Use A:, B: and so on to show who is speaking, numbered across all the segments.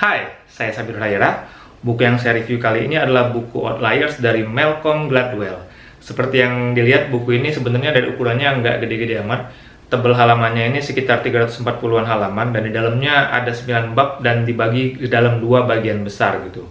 A: Hai, saya Sabir Haira. Buku yang saya review kali ini adalah buku Outliers dari Malcolm Gladwell. Seperti yang dilihat, buku ini sebenarnya dari ukurannya nggak gede-gede amat. Tebal halamannya ini sekitar 340-an halaman, dan di dalamnya ada 9 bab dan dibagi di dalam 2 bagian besar gitu.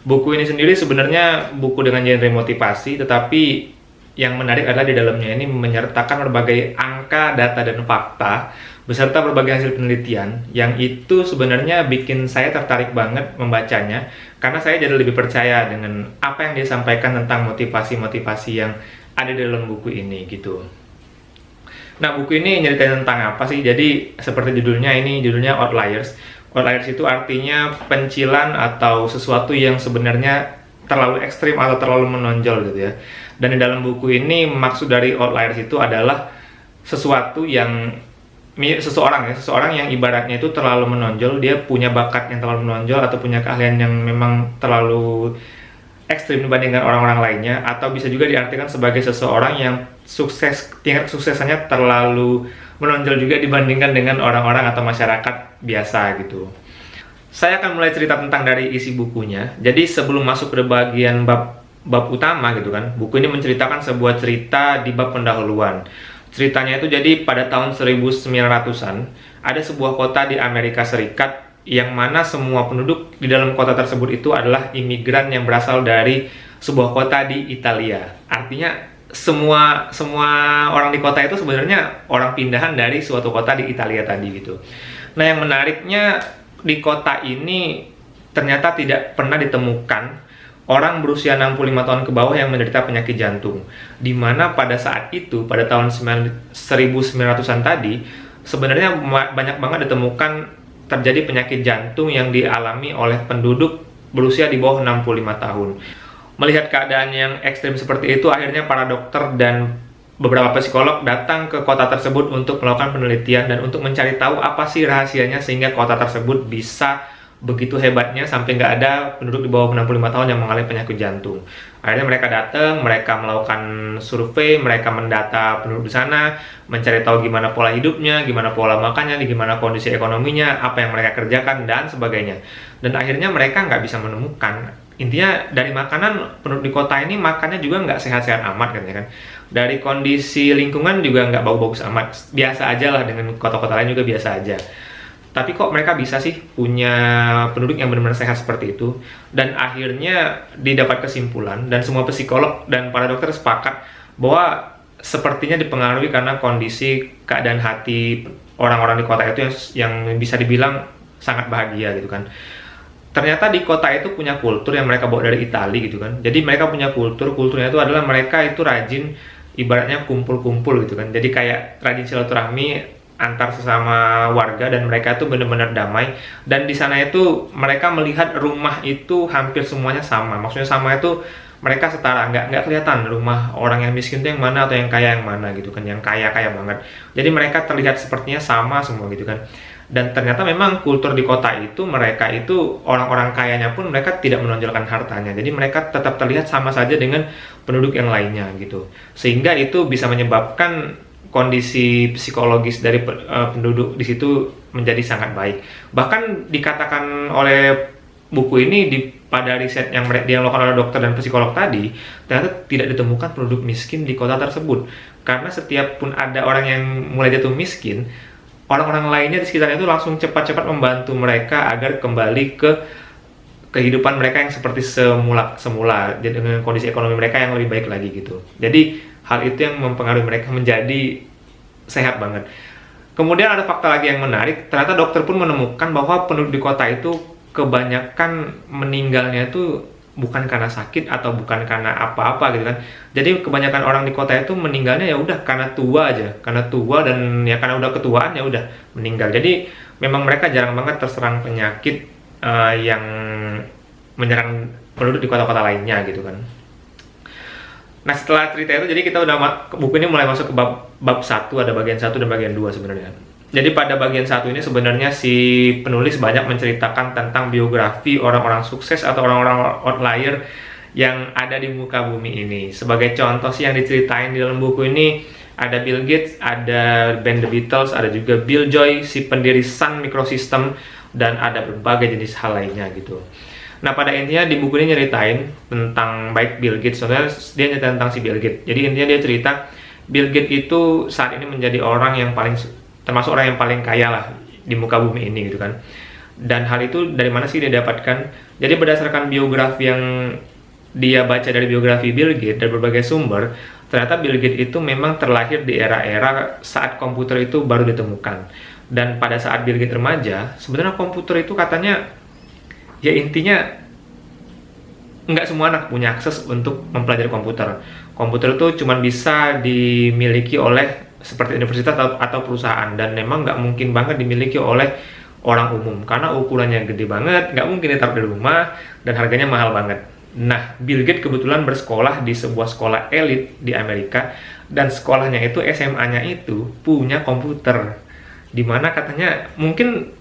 A: Buku ini sendiri sebenarnya buku dengan genre motivasi, tetapi yang menarik adalah di dalamnya ini menyertakan berbagai angka, data, dan fakta beserta berbagai hasil penelitian yang itu sebenarnya bikin saya tertarik banget membacanya, karena saya jadi lebih percaya dengan apa yang dia sampaikan tentang motivasi-motivasi yang ada di dalam buku ini gitu. Nah, buku ini nyeritain tentang apa sih? Jadi seperti judulnya Outliers. Outliers itu artinya pencilan atau sesuatu yang sebenarnya terlalu ekstrim atau terlalu menonjol gitu ya. Dan di dalam buku ini maksud dari outliers itu adalah sesuatu yang seseorang yang ibaratnya itu terlalu menonjol, dia punya bakat yang terlalu menonjol atau punya keahlian yang memang terlalu ekstrim dibandingkan orang-orang lainnya, atau bisa juga diartikan sebagai seseorang yang tingkat kesuksesannya terlalu menonjol juga dibandingkan dengan orang-orang atau masyarakat biasa gitu. Saya akan mulai cerita tentang dari isi bukunya. Jadi sebelum masuk ke bagian bab utama gitu kan, buku ini menceritakan sebuah cerita di bab pendahuluan. Ceritanya itu jadi pada tahun 1900-an, ada sebuah kota di Amerika Serikat yang mana semua penduduk di dalam kota tersebut itu adalah imigran yang berasal dari sebuah kota di Italia. Artinya semua orang di kota itu sebenarnya orang pindahan dari suatu kota di Italia tadi gitu. Nah, yang menariknya di kota ini ternyata tidak pernah ditemukan orang berusia 65 tahun ke bawah yang menderita penyakit jantung. Dimana pada saat itu, pada tahun 1900-an tadi, sebenarnya banyak banget ditemukan terjadi penyakit jantung yang dialami oleh penduduk berusia di bawah 65 tahun. Melihat keadaan yang ekstrim seperti itu, akhirnya para dokter dan beberapa psikolog datang ke kota tersebut untuk melakukan penelitian dan untuk mencari tahu apa sih rahasianya sehingga kota tersebut bisa begitu hebatnya sampai nggak ada penduduk di bawah 65 tahun yang mengalami penyakit jantung. Akhirnya mereka datang, mereka melakukan survei, mereka mendata penduduk di sana, mencari tahu gimana pola hidupnya, gimana pola makannya, gimana kondisi ekonominya, apa yang mereka kerjakan, dan sebagainya. Dan akhirnya mereka nggak bisa menemukan. Intinya dari makanan, penduduk di kota ini makannya juga nggak sehat-sehat amat kan ya kan. Dari kondisi lingkungan juga nggak bagus-bagus amat. Biasa aja lah, dengan kota-kota lain juga biasa aja. Tapi kok mereka bisa sih punya penduduk yang benar-benar sehat seperti itu? Dan akhirnya didapat kesimpulan, dan semua psikolog dan para dokter sepakat bahwa sepertinya dipengaruhi karena kondisi keadaan hati orang-orang di kota itu yang bisa dibilang sangat bahagia gitu kan. Ternyata di kota itu punya kultur yang mereka bawa dari Italia gitu kan. Jadi mereka punya kulturnya itu adalah mereka itu rajin, ibaratnya kumpul-kumpul gitu kan. Jadi kayak rajin silaturahmi antar sesama warga, dan mereka itu benar-benar damai. Dan di sana itu mereka melihat rumah itu hampir semuanya sama. Maksudnya sama itu mereka setara, nggak kelihatan rumah orang yang miskin itu yang mana atau yang kaya yang mana gitu kan, yang kaya banget. Jadi mereka terlihat sepertinya sama semua gitu kan. Dan ternyata memang kultur di kota itu, mereka itu orang-orang kayanya pun mereka tidak menonjolkan hartanya. Jadi mereka tetap terlihat sama saja dengan penduduk yang lainnya gitu. Sehingga itu bisa menyebabkan kondisi psikologis dari penduduk di situ menjadi sangat baik. Bahkan dikatakan oleh buku ini pada riset yang dilakukan oleh dokter dan psikolog tadi, ternyata tidak ditemukan penduduk miskin di kota tersebut. Karena setiap pun ada orang yang mulai jatuh miskin, orang-orang lainnya di sekitar itu langsung cepat-cepat membantu mereka agar kembali ke kehidupan mereka yang seperti semula dengan kondisi ekonomi mereka yang lebih baik lagi gitu. Jadi hal itu yang mempengaruhi mereka menjadi sehat banget. Kemudian ada fakta lagi yang menarik, ternyata dokter pun menemukan bahwa penduduk di kota itu kebanyakan meninggalnya itu bukan karena sakit atau bukan karena apa-apa gitu kan. Jadi kebanyakan orang di kota itu meninggalnya ya udah karena tua aja, karena tua, dan ya karena udah ketuaan ya udah meninggal. Jadi memang mereka jarang banget terserang penyakit yang menyerang penduduk di kota-kota lainnya gitu kan. Nah, setelah cerita itu, jadi kita buku ini mulai masuk ke bab 1, ada bagian 1 dan bagian 2 sebenarnya. Jadi pada bagian 1 ini sebenarnya si penulis banyak menceritakan tentang biografi orang-orang sukses atau orang-orang outlier yang ada di muka bumi ini. Sebagai contoh sih yang diceritain di dalam buku ini, ada Bill Gates, ada band The Beatles, ada juga Bill Joy, si pendiri Sun Microsystem, dan ada berbagai jenis hal lainnya gitu. Nah, pada intinya di buku ini nyeritain tentang baik Bill Gates, soalnya dia nyeritain tentang si Bill Gates. Jadi intinya dia cerita Bill Gates itu saat ini menjadi orang yang termasuk orang yang paling kaya lah di muka bumi ini gitu kan. Dan hal itu dari mana sih dia dapatkan? Jadi berdasarkan biografi yang dia baca dari biografi Bill Gates dari berbagai sumber, ternyata Bill Gates itu memang terlahir di era-era saat komputer itu baru ditemukan. Dan pada saat Bill Gates remaja, sebenarnya komputer itu katanya ya intinya nggak semua anak punya akses untuk mempelajari komputer. Komputer itu cuma bisa dimiliki oleh seperti universitas atau perusahaan, dan memang nggak mungkin banget dimiliki oleh orang umum karena ukurannya gede banget, nggak mungkin ditaruh di rumah, dan harganya mahal banget. Nah, Bill Gates kebetulan bersekolah di sebuah sekolah elit di Amerika, dan sekolahnya itu SMA-nya itu punya komputer, dimana katanya mungkin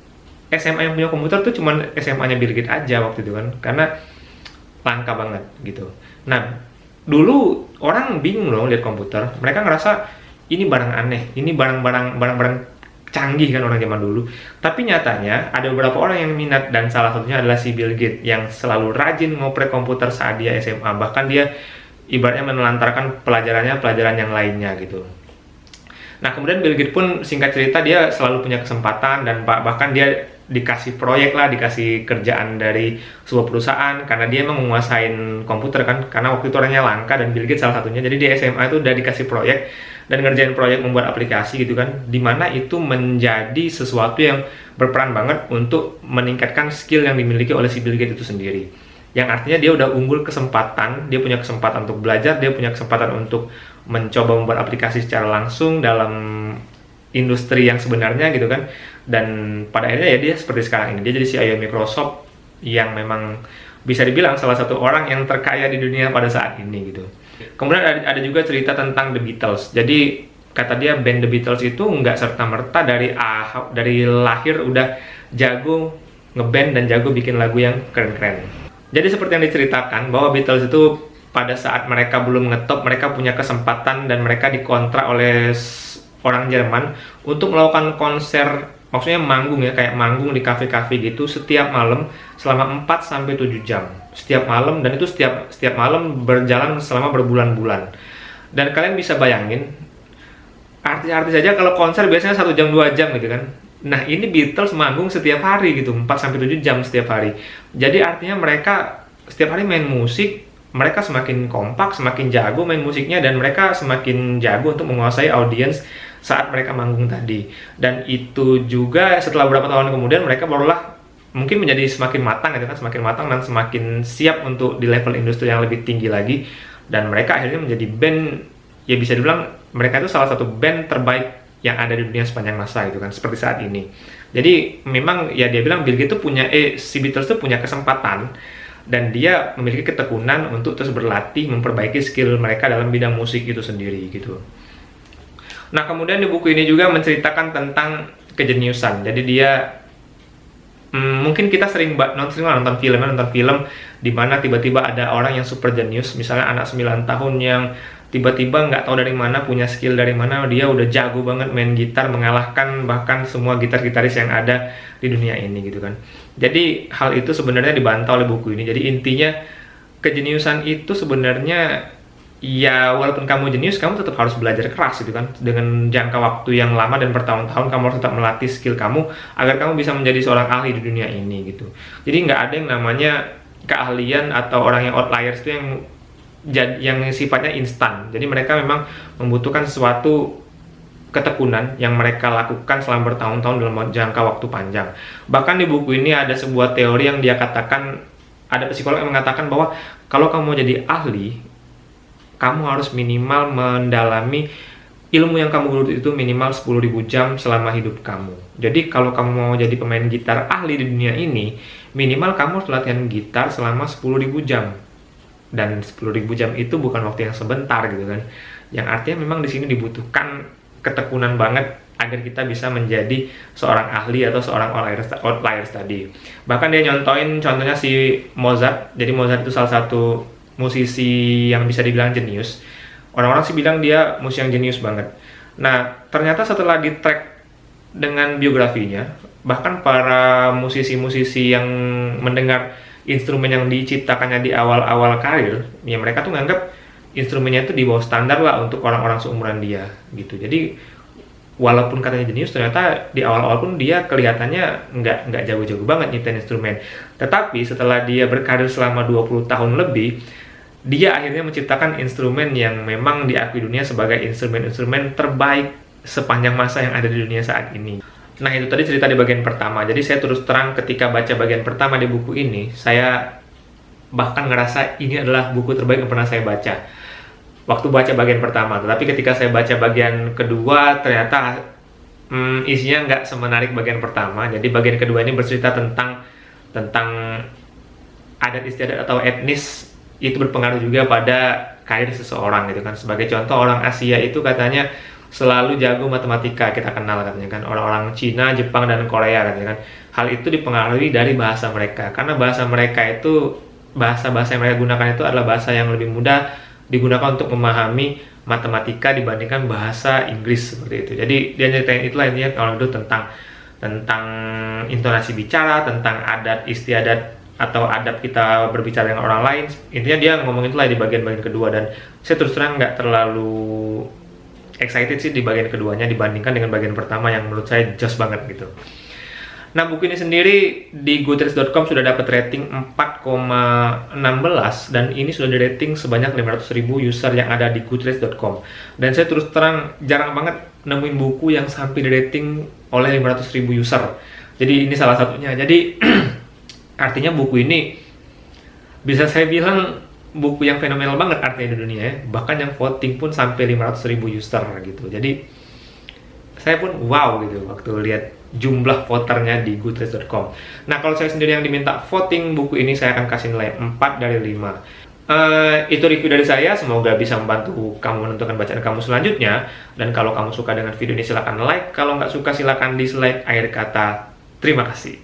A: SMA yang punya komputer tuh cuman SMA-nya Bill Gates aja waktu itu kan, karena langka banget gitu. Nah, dulu orang bingung loh lihat komputer, mereka ngerasa ini barang aneh, ini barang-barang canggih kan orang zaman dulu. Tapi nyatanya ada beberapa orang yang minat, dan salah satunya adalah si Bill Gates yang selalu rajin ngoprek komputer saat dia SMA. Bahkan dia ibaratnya menelantarkan pelajaran yang lainnya gitu. Nah, kemudian Bill Gates pun singkat cerita dia selalu punya kesempatan, dan bahkan dia dikasih proyek lah, dikasih kerjaan dari sebuah perusahaan karena dia emang menguasain komputer kan, karena waktu itu orangnya langka, dan Bill Gates salah satunya. Jadi di SMA itu udah dikasih proyek dan ngerjain proyek membuat aplikasi gitu kan, dimana itu menjadi sesuatu yang berperan banget untuk meningkatkan skill yang dimiliki oleh si Bill Gates itu sendiri. Yang artinya dia udah unggul kesempatan, dia punya kesempatan untuk belajar, dia punya kesempatan untuk mencoba membuat aplikasi secara langsung dalam industri yang sebenarnya gitu kan. Dan pada akhirnya ya dia seperti sekarang ini, dia jadi CEO Microsoft yang memang bisa dibilang salah satu orang yang terkaya di dunia pada saat ini gitu. Kemudian ada juga cerita tentang The Beatles. Jadi kata dia band The Beatles itu nggak serta-merta dari lahir udah jago ngeband dan jago bikin lagu yang keren-keren. Jadi seperti yang diceritakan bahwa Beatles itu pada saat mereka belum ngetop, mereka punya kesempatan dan mereka dikontrak oleh orang Jerman untuk melakukan konser, maksudnya manggung ya, kayak manggung di kafe-kafe gitu setiap malam selama 4-7 jam setiap malam, dan itu setiap malam berjalan selama berbulan-bulan. Dan kalian bisa bayangin artis-artis aja kalau konser biasanya 1 jam 2 jam gitu kan. Nah, ini Beatles manggung setiap hari gitu, 4-7 jam setiap hari. Jadi artinya mereka setiap hari main musik, mereka semakin kompak, semakin jago main musiknya, dan mereka semakin jago untuk menguasai audiens saat mereka manggung tadi. Dan itu juga setelah beberapa tahun kemudian mereka barulah mungkin menjadi semakin matang gitu kan, semakin matang dan semakin siap untuk di level industri yang lebih tinggi lagi. Dan mereka akhirnya menjadi band, ya bisa dibilang mereka itu salah satu band terbaik yang ada di dunia sepanjang masa gitu kan, seperti saat ini. Jadi memang ya dia bilang Bill Gates tuh si Beatles tuh punya kesempatan, dan dia memiliki ketekunan untuk terus berlatih memperbaiki skill mereka dalam bidang musik itu sendiri gitu. Nah, kemudian di buku ini juga menceritakan tentang kejeniusan. Jadi dia mungkin kita sering nonton film di mana tiba-tiba ada orang yang super jenius, misalnya anak 9 tahun yang tiba-tiba nggak tahu dari mana, punya skill dari mana, dia udah jago banget main gitar, mengalahkan bahkan semua gitaris yang ada di dunia ini gitu kan. Jadi hal itu sebenarnya dibantah oleh buku ini. Jadi intinya kejeniusan itu sebenarnya ya walaupun kamu jenius, kamu tetap harus belajar keras gitu kan, dengan jangka waktu yang lama dan bertahun-tahun kamu harus tetap melatih skill kamu agar kamu bisa menjadi seorang ahli di dunia ini gitu. Jadi nggak ada yang namanya keahlian atau orang yang outliers itu yang sifatnya instan. Jadi mereka memang membutuhkan sesuatu ketekunan yang mereka lakukan selama bertahun-tahun dalam jangka waktu panjang. Bahkan di buku ini ada sebuah teori yang dia katakan, ada psikolog yang mengatakan bahwa kalau kamu mau jadi ahli, kamu harus minimal mendalami ilmu yang kamu geluti itu minimal 10.000 jam selama hidup kamu. Jadi kalau kamu mau jadi pemain gitar ahli di dunia ini, minimal kamu harus latihan gitar selama 10.000 jam. Dan 10.000 jam itu bukan waktu yang sebentar gitu kan. Yang artinya memang di sini dibutuhkan ketekunan banget agar kita bisa menjadi seorang ahli atau seorang outliers tadi. Bahkan dia nyontoin contohnya si Mozart. Jadi Mozart itu salah satu musisi yang bisa dibilang jenius. Orang-orang sih bilang dia musisi yang jenius banget. Nah, ternyata setelah di track dengan biografinya. Bahkan para musisi-musisi yang mendengar instrumen yang diciptakannya di awal-awal karir, ya mereka tuh nganggap instrumennya itu di bawah standar lah untuk orang-orang seumuran dia gitu. Jadi walaupun katanya jenius, ternyata di awal-awal pun dia kelihatannya nggak jago-jago banget nyiptain instrumen. Tetapi setelah dia berkarir selama 20 tahun lebih, dia akhirnya menciptakan instrumen yang memang diakui dunia sebagai instrumen-instrumen terbaik sepanjang masa yang ada di dunia saat ini. Nah, itu tadi cerita di bagian pertama. Jadi saya terus terang ketika baca bagian pertama di buku ini, saya bahkan ngerasa ini adalah buku terbaik yang pernah saya baca waktu baca bagian pertama. Tetapi ketika saya baca bagian kedua, ternyata isinya nggak semenarik bagian pertama. Jadi bagian kedua ini bercerita tentang adat istiadat atau etnis itu berpengaruh juga pada karir seseorang gitu kan. Sebagai contoh, orang Asia itu katanya selalu jago matematika, kita kenal katanya kan, orang-orang Cina, Jepang, dan Korea katanya kan. Hal itu dipengaruhi dari bahasa mereka, karena bahasa mereka itu, bahasa-bahasa yang mereka gunakan itu adalah bahasa yang lebih mudah digunakan untuk memahami matematika dibandingkan bahasa Inggris seperti itu. Jadi dia nyeritain itulah intinya kalau itu tentang intonasi bicara, tentang adat istiadat atau adab kita berbicara dengan orang lain. Intinya dia ngomongin itulah di bagian-bagian kedua, dan saya terus terang nggak terlalu excited sih di bagian keduanya dibandingkan dengan bagian pertama yang menurut saya just banget gitu. Nah, buku ini sendiri di Goodreads.com sudah dapat rating 4,16 dan ini sudah di rating sebanyak 500.000 user yang ada di Goodreads.com. Dan saya terus terang jarang banget nemuin buku yang sampai di rating oleh 500.000 user. Jadi ini salah satunya. Jadi artinya buku ini bisa saya bilang buku yang fenomenal banget artinya di dunia ya. Bahkan yang voting pun sampai 500.000 user gitu. Jadi saya pun wow gitu waktu lihat jumlah voternya di Goodreads.com. Nah, kalau saya sendiri yang diminta voting buku ini, saya akan kasih nilai 4 dari 5. Itu review dari saya, semoga bisa membantu kamu menentukan bacaan kamu selanjutnya. Dan kalau kamu suka dengan video ini silahkan like, kalau nggak suka silahkan dislike. Akhir kata, terima kasih.